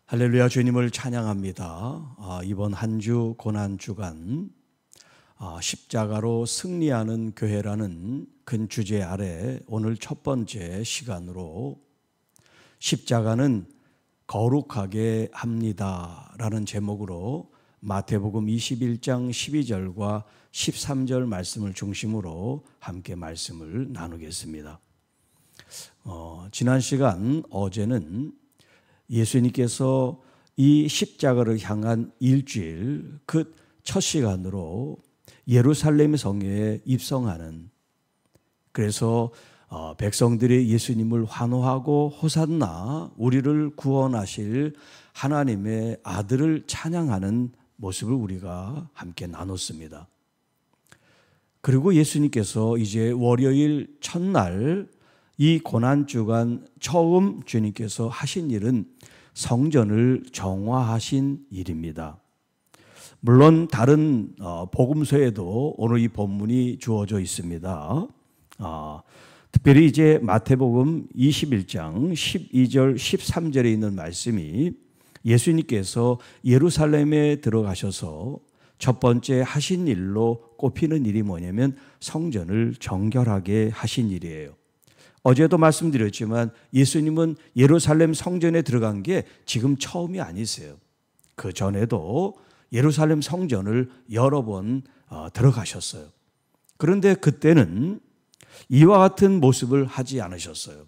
할렐루야, 주님을 찬양합니다. 이번 한 주 고난주간 십자가로 승리하는 교회라는 큰 주제 아래 오늘 첫 번째 시간으로 십자가는 거룩하게 합니다 라는 제목으로 마태복음 21장 12절과 13절 말씀을 중심으로 함께 말씀을 나누겠습니다. 지난 시간 어제는 예수님께서 이 십자가를 향한 일주일 그 첫 시간으로 예루살렘 성에 입성하는, 그래서 백성들이 예수님을 환호하고 호산나 우리를 구원하실 하나님의 아들을 찬양하는 모습을 우리가 함께 나눴습니다. 그리고 예수님께서 이제 월요일 첫날 이 고난주간 처음 주님께서 하신 일은 성전을 정화하신 일입니다. 물론 다른 복음서에도 오늘 이 본문이 주어져 있습니다. 특별히 이제 마태복음 21장 12절 13절에 있는 말씀이 예수님께서 예루살렘에 들어가셔서 첫 번째 하신 일로 꼽히는 일이 뭐냐면 성전을 정결하게 하신 일이에요. 어제도 말씀드렸지만 예수님은 예루살렘 성전에 들어간 게 지금 처음이 아니세요. 그 전에도 예루살렘 성전을 여러 번 들어가셨어요. 그런데 그때는 이와 같은 모습을 하지 않으셨어요.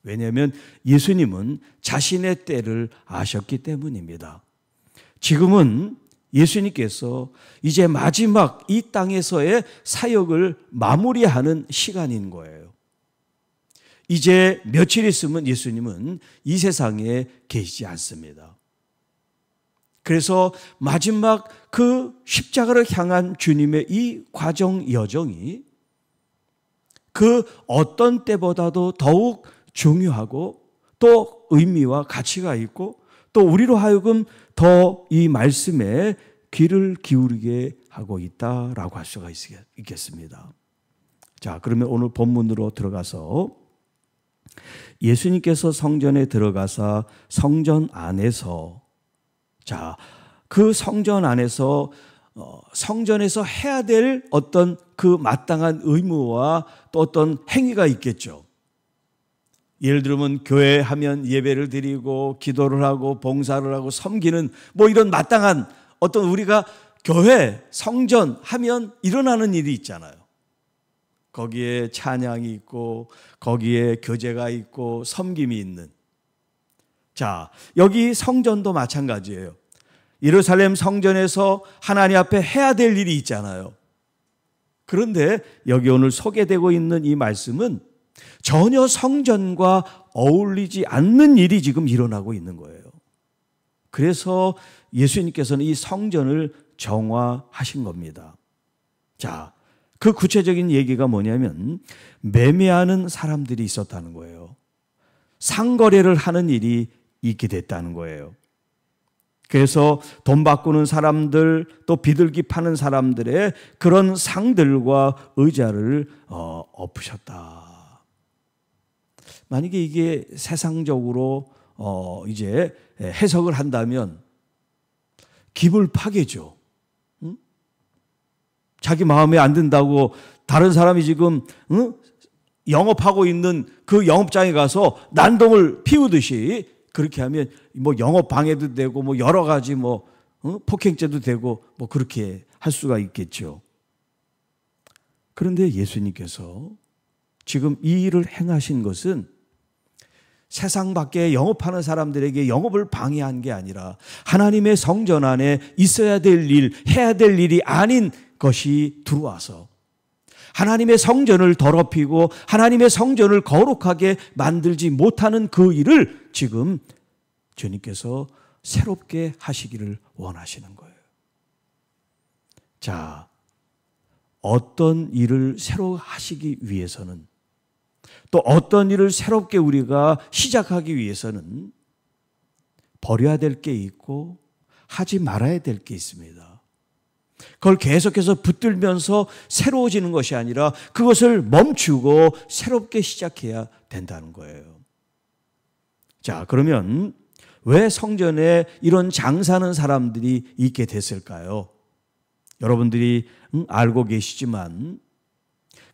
왜냐하면 예수님은 자신의 때를 아셨기 때문입니다. 지금은 예수님께서 이제 마지막 이 땅에서의 사역을 마무리하는 시간인 거예요. 이제 며칠 있으면 예수님은 이 세상에 계시지 않습니다. 그래서 마지막 그 십자가를 향한 주님의 이 과정 여정이 그 어떤 때보다도 더욱 중요하고 또 의미와 가치가 있고 또 우리로 하여금 더 이 말씀에 귀를 기울이게 하고 있다라고 할 수가 있겠습니다. 자, 그러면 오늘 본문으로 들어가서 예수님께서 성전에 들어가사 성전 안에서, 자, 그 성전 안에서 성전에서 해야 될 어떤 그 마땅한 의무와 또 어떤 행위가 있겠죠. 예를 들면 교회 하면 예배를 드리고 기도를 하고 봉사를 하고 섬기는 뭐 이런 마땅한 어떤 우리가 교회 성전 하면 일어나는 일이 있잖아요. 거기에 찬양이 있고 거기에 교제가 있고 섬김이 있는. 자, 여기 성전도 마찬가지예요. 예루살렘 성전에서 하나님 앞에 해야 될 일이 있잖아요. 그런데 여기 오늘 소개되고 있는 이 말씀은 전혀 성전과 어울리지 않는 일이 지금 일어나고 있는 거예요. 그래서 예수님께서는 이 성전을 정화하신 겁니다. 자, 그 구체적인 얘기가 뭐냐면 매매하는 사람들이 있었다는 거예요. 상거래를 하는 일이 있게 됐다는 거예요. 그래서 돈 바꾸는 사람들 또 비둘기 파는 사람들의 그런 상들과 의자를 엎으셨다. 만약에 이게 세상적으로 이제 해석을 한다면 기불파괴죠. 응? 자기 마음에 안 든다고 다른 사람이 지금 영업하고 있는 그 영업장에 가서 난동을 피우듯이 그렇게 하면 뭐 영업 방해도 되고 뭐 여러 가지 뭐 폭행죄도 되고 뭐 그렇게 할 수가 있겠죠. 그런데 예수님께서 지금 이 일을 행하신 것은 세상 밖에 영업하는 사람들에게 영업을 방해한 게 아니라 하나님의 성전 안에 있어야 될 일, 해야 될 일이 아닌 것이 들어와서 하나님의 성전을 더럽히고 하나님의 성전을 거룩하게 만들지 못하는 그 일을 지금 주님께서 새롭게 하시기를 원하시는 거예요. 자, 어떤 일을 새로 하시기 위해서는 또 어떤 일을 새롭게 우리가 시작하기 위해서는 버려야 될 게 있고 하지 말아야 될 게 있습니다. 그걸 계속해서 붙들면서 새로워지는 것이 아니라 그것을 멈추고 새롭게 시작해야 된다는 거예요. 자, 그러면 왜 성전에 이런 장사하는 사람들이 있게 됐을까요? 여러분들이 알고 계시지만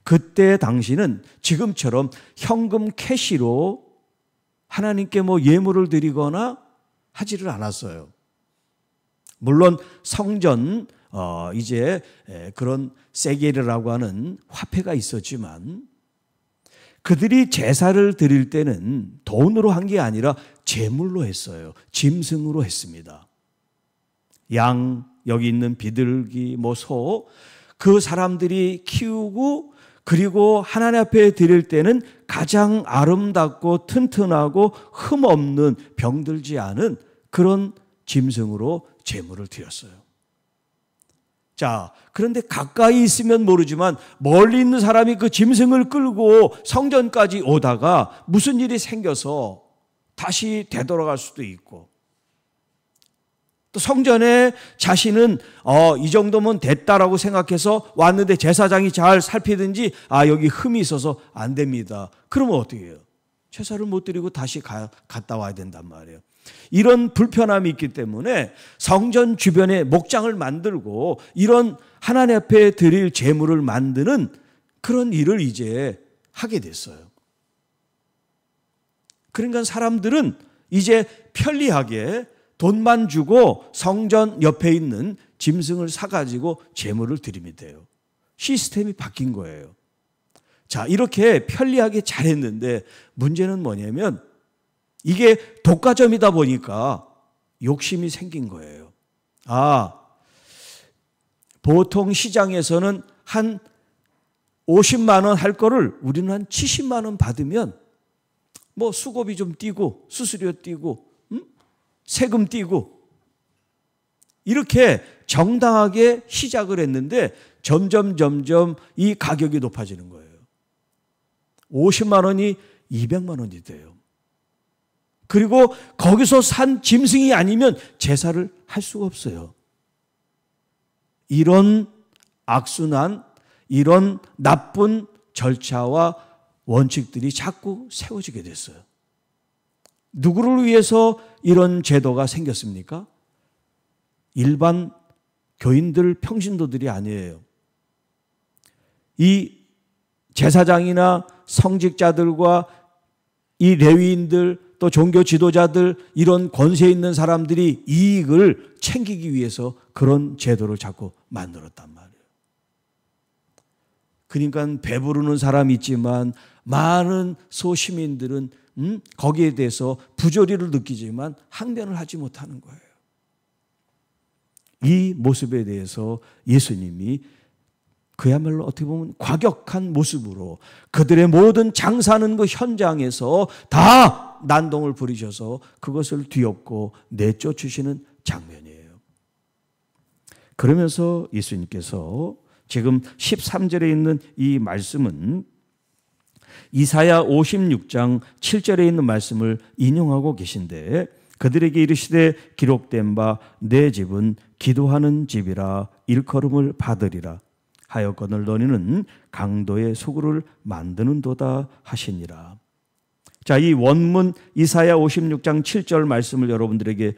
그때 당시는 지금처럼 현금 캐시로 하나님께 예물을 드리거나 하지를 않았어요. 물론 성전 이제 그런 세겔이라고 하는 화폐가 있었지만 그들이 제사를 드릴 때는 돈으로 한 게 아니라 제물로 했어요. 짐승으로 했습니다. 양, 여기 있는 비둘기, 소, 그 사람들이 키우고 그리고 하나님 앞에 드릴 때는 가장 아름답고 튼튼하고 흠없는 병들지 않은 그런 짐승으로 제물을 드렸어요. 자, 그런데 가까이 있으면 모르지만 멀리 있는 사람이 그 짐승을 끌고 성전까지 오다가 무슨 일이 생겨서 다시 되돌아갈 수도 있고, 또 성전에 자신은 이 정도면 됐다라고 생각해서 왔는데 제사장이 잘 살피든지 여기 흠이 있어서 안 됩니다. 그러면 어떻게 해요? 제사를 못 드리고 다시 갔다 와야 된단 말이에요. 이런 불편함이 있기 때문에 성전 주변에 목장을 만들고 이런 하나님 앞에 드릴 제물을 만드는 그런 일을 이제 하게 됐어요. 그러니까 사람들은 이제 편리하게 돈만 주고 성전 옆에 있는 짐승을 사가지고 제물을 드리면 돼요. 시스템이 바뀐 거예요. 자, 이렇게 편리하게 잘했는데 문제는 뭐냐면 이게 독과점이다 보니까 욕심이 생긴 거예요. 보통 시장에서는 한 50만 원 할 거를 우리는 한 70만 원 받으면 수고비 좀 띄고 수수료 띄고 세금 띄고 이렇게 정당하게 시작을 했는데 점점 이 가격이 높아지는 거예요. 50만 원이 200만 원이 돼요. 그리고 거기서 산 짐승이 아니면 제사를 할 수가 없어요. 이런 악순환, 이런 나쁜 절차와 원칙들이 자꾸 세워지게 됐어요. 누구를 위해서 이런 제도가 생겼습니까? 일반 교인들, 평신도들이 아니에요. 이 제사장이나 성직자들과 이 레위인들, 또 종교 지도자들, 이런 권세 있는 사람들이 이익을 챙기기 위해서 그런 제도를 자꾸 만들었단 말이에요. 그러니까 배부르는 사람이 있지만 많은 소시민들은 거기에 대해서 부조리를 느끼지만 항변을 하지 못하는 거예요. 이 모습에 대해서 예수님이 그야말로 어떻게 보면 과격한 모습으로 그들의 모든 장사하는 그 현장에서 다 난동을 부리셔서 그것을 뒤엎고 내쫓으시는 장면이에요. 그러면서 예수님께서 지금 13절에 있는 이 말씀은 이사야 56장 7절에 있는 말씀을 인용하고 계신데, 그들에게 이르시되 기록된 바 내 집은 기도하는 집이라 일컬음을 받으리라 하였거늘 너희는 강도의 소굴을 만드는도다 하시니라. 자, 이 원문 이사야 56장 7절 말씀을 여러분들에게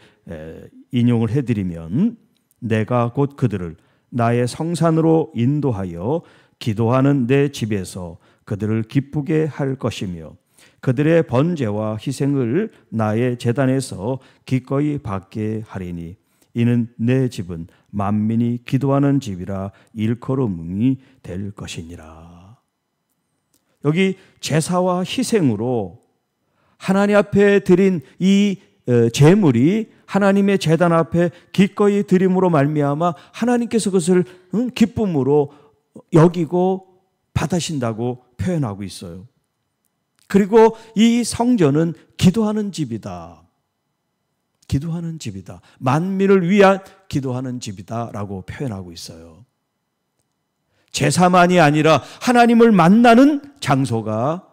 인용을 해드리면, 내가 곧 그들을 나의 성산으로 인도하여 기도하는 내 집에서 그들을 기쁘게 할 것이며 그들의 번제와 희생을 나의 제단에서 기꺼이 받게 하리니 이는 내 집은 만민이 기도하는 집이라 일컬음이 될 것이니라. 여기 제사와 희생으로 하나님 앞에 드린 이 제물이 하나님의 제단 앞에 기꺼이 드림으로 말미암아 하나님께서 그것을 기쁨으로 여기고 받으신다고 표현하고 있어요. 그리고 이 성전은 기도하는 집이다. 기도하는 집이다. 만민을 위한 기도하는 집이다라고 표현하고 있어요. 제사만이 아니라 하나님을 만나는 장소가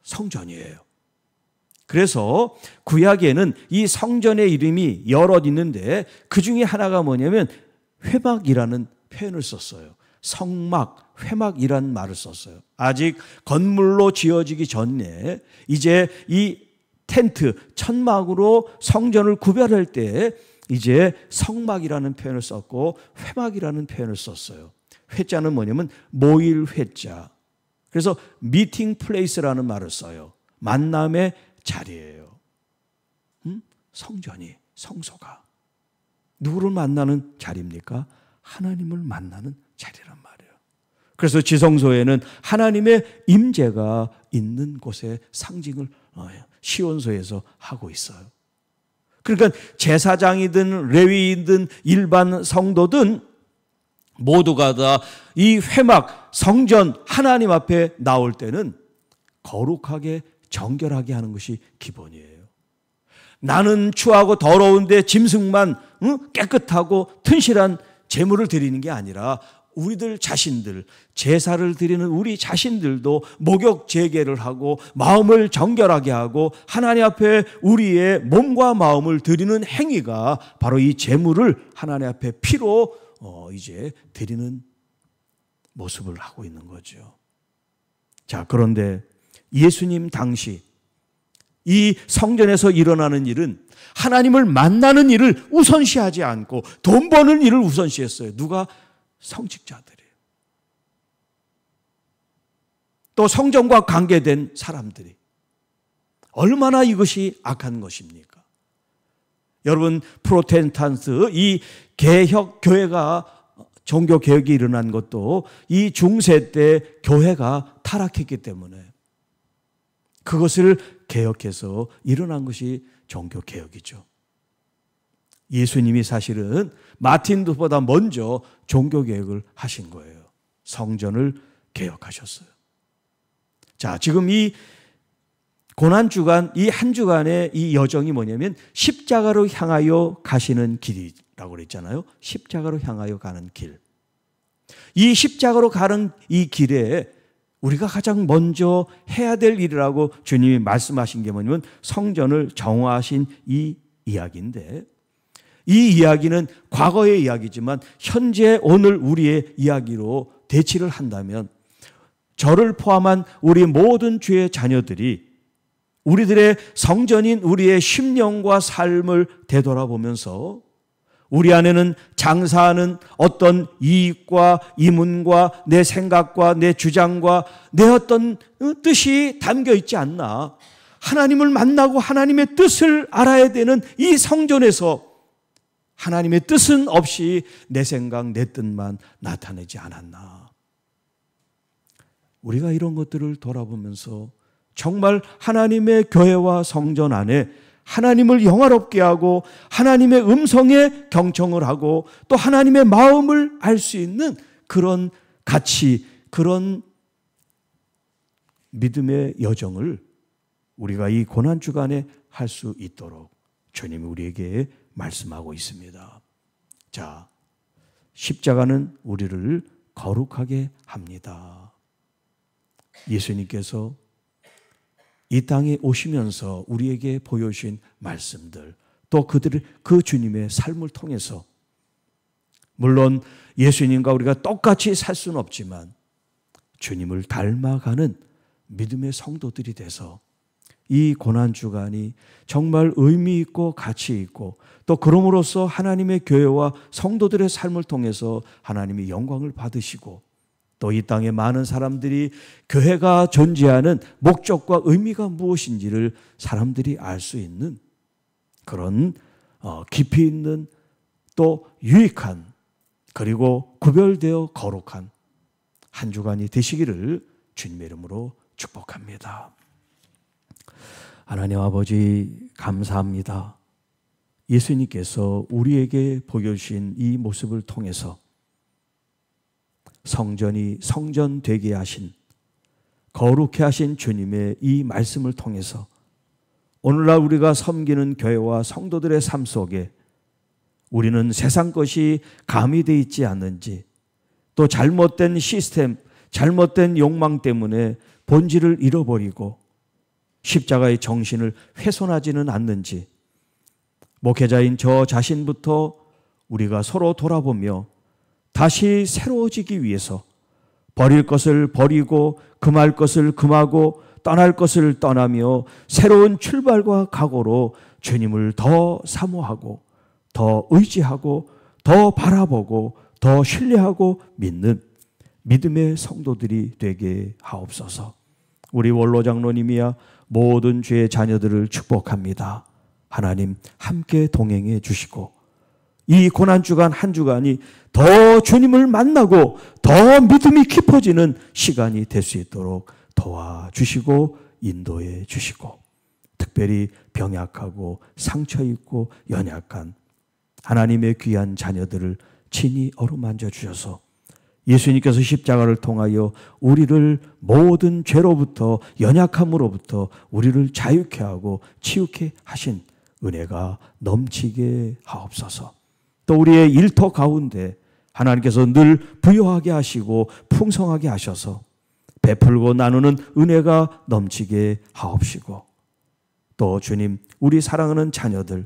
성전이에요. 그래서 구약에는 이 성전의 이름이 여럿 있는데 그 중에 하나가 뭐냐면 회막이라는 표현을 썼어요. 성막, 회막이라는 말을 썼어요. 아직 건물로 지어지기 전에 이제 이 텐트, 천막으로 성전을 구별할 때 이제 성막이라는 표현을 썼고 회막이라는 표현을 썼어요. 회자는 뭐냐면 모일 회자. 그래서 미팅 플레이스라는 말을 써요. 만남의 자리예요. 성전이, 성소가 누구를 만나는 자리입니까? 하나님을 만나는 자리란 말이에요. 그래서 지성소에는 하나님의 임재가 있는 곳의 상징을 시온소에서 하고 있어요. 그러니까 제사장이든 레위인든 일반 성도든 모두가 다 이 회막, 성전, 하나님 앞에 나올 때는 거룩하게 정결하게 하는 것이 기본이에요. 나는 추하고 더러운데 짐승만 깨끗하고 튼실한 제물을 드리는 게 아니라 우리들 자신들, 제사를 드리는 우리 자신들도 목욕 재개를 하고 마음을 정결하게 하고 하나님 앞에 우리의 몸과 마음을 드리는 행위가 바로 이 제물을 하나님 앞에 피로 이제 드리는 모습을 하고 있는 거죠. 자, 그런데 예수님 당시 이 성전에서 일어나는 일은 하나님을 만나는 일을 우선시하지 않고 돈 버는 일을 우선시했어요. 누가? 성직자들이에요. 또 성전과 관계된 사람들이. 얼마나 이것이 악한 것입니까? 여러분, 프로테스탄트 이 개혁 교회가 종교 개혁이 일어난 것도 이 중세 때 교회가 타락했기 때문에 그것을 개혁해서 일어난 것이 종교 개혁이죠. 예수님이 사실은 마틴 루터보다 먼저 종교 개혁을 하신 거예요. 성전을 개혁하셨어요. 자, 지금 이 고난주간, 이 한 주간의 이 여정이 뭐냐면 십자가로 향하여 가시는 길이라고 그랬잖아요. 십자가로 향하여 가는 길. 이 십자가로 가는 이 길에 우리가 가장 먼저 해야 될 일이라고 주님이 말씀하신 게 뭐냐면 성전을 정화하신 이 이야기인데, 이 이야기는 과거의 이야기지만 현재 오늘 우리의 이야기로 대치를 한다면 저를 포함한 우리 모든 주의 자녀들이 우리들의 성전인 우리의 심령과 삶을 되돌아보면서 우리 안에는 장사하는 어떤 이익과 이문과 내 생각과 내 주장과 내 어떤 뜻이 담겨 있지 않나. 하나님을 만나고 하나님의 뜻을 알아야 되는 이 성전에서 하나님의 뜻은 없이 내 생각, 내 뜻만 나타내지 않았나. 우리가 이런 것들을 돌아보면서 정말 하나님의 교회와 성전 안에 하나님을 영화롭게 하고 하나님의 음성에 경청을 하고 또 하나님의 마음을 알 수 있는 그런 가치, 그런 믿음의 여정을 우리가 이 고난주간에 할 수 있도록 주님이 우리에게 말씀하고 있습니다. 자, 십자가는 우리를 거룩하게 합니다. 예수님께서 이 땅에 오시면서 우리에게 보여주신 말씀들, 또 그 주님의 삶을 통해서 물론 예수님과 우리가 똑같이 살 수는 없지만 주님을 닮아가는 믿음의 성도들이 돼서 이 고난주간이 정말 의미 있고 가치 있고 또 그럼으로써 하나님의 교회와 성도들의 삶을 통해서 하나님이 영광을 받으시고 또 이 땅에 많은 사람들이 교회가 존재하는 목적과 의미가 무엇인지를 사람들이 알 수 있는 그런 깊이 있는 또 유익한 그리고 구별되어 거룩한 한 주간이 되시기를 주님의 이름으로 축복합니다. 하나님 아버지 감사합니다. 예수님께서 우리에게 보여주신 이 모습을 통해서 성전이 성전 되게 하신 거룩해 하신 주님의 이 말씀을 통해서 오늘날 우리가 섬기는 교회와 성도들의 삶 속에 우리는 세상 것이 가미되어 있지 않는지 또 잘못된 시스템, 잘못된 욕망 때문에 본질을 잃어버리고 십자가의 정신을 훼손하지는 않는지 목회자인 저 자신부터 우리가 서로 돌아보며 다시 새로워지기 위해서 버릴 것을 버리고 금할 것을 금하고 떠날 것을 떠나며 새로운 출발과 각오로 주님을 더 사모하고 더 의지하고 더 바라보고 더 신뢰하고 믿는 믿음의 성도들이 되게 하옵소서. 우리 원로 장로님이야 모든 주의 자녀들을 축복합니다. 하나님 함께 동행해 주시고 이 고난주간 한 주간이 더 주님을 만나고 더 믿음이 깊어지는 시간이 될 수 있도록 도와주시고 인도해 주시고 특별히 병약하고 상처 있고 연약한 하나님의 귀한 자녀들을 친히 어루만져 주셔서 예수님께서 십자가를 통하여 우리를 모든 죄로부터 연약함으로부터 우리를 자유케 하고 치유케 하신 은혜가 넘치게 하옵소서. 또 우리의 일터 가운데 하나님께서 늘 부유하게 하시고 풍성하게 하셔서 베풀고 나누는 은혜가 넘치게 하옵시고 또 주님 우리 사랑하는 자녀들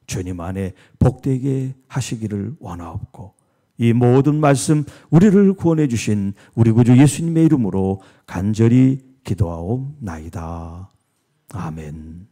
주님 안에 복되게 하시기를 원하옵고 이 모든 말씀 우리를 구원해 주신 우리 구주 예수님의 이름으로 간절히 기도하옵나이다. 아멘.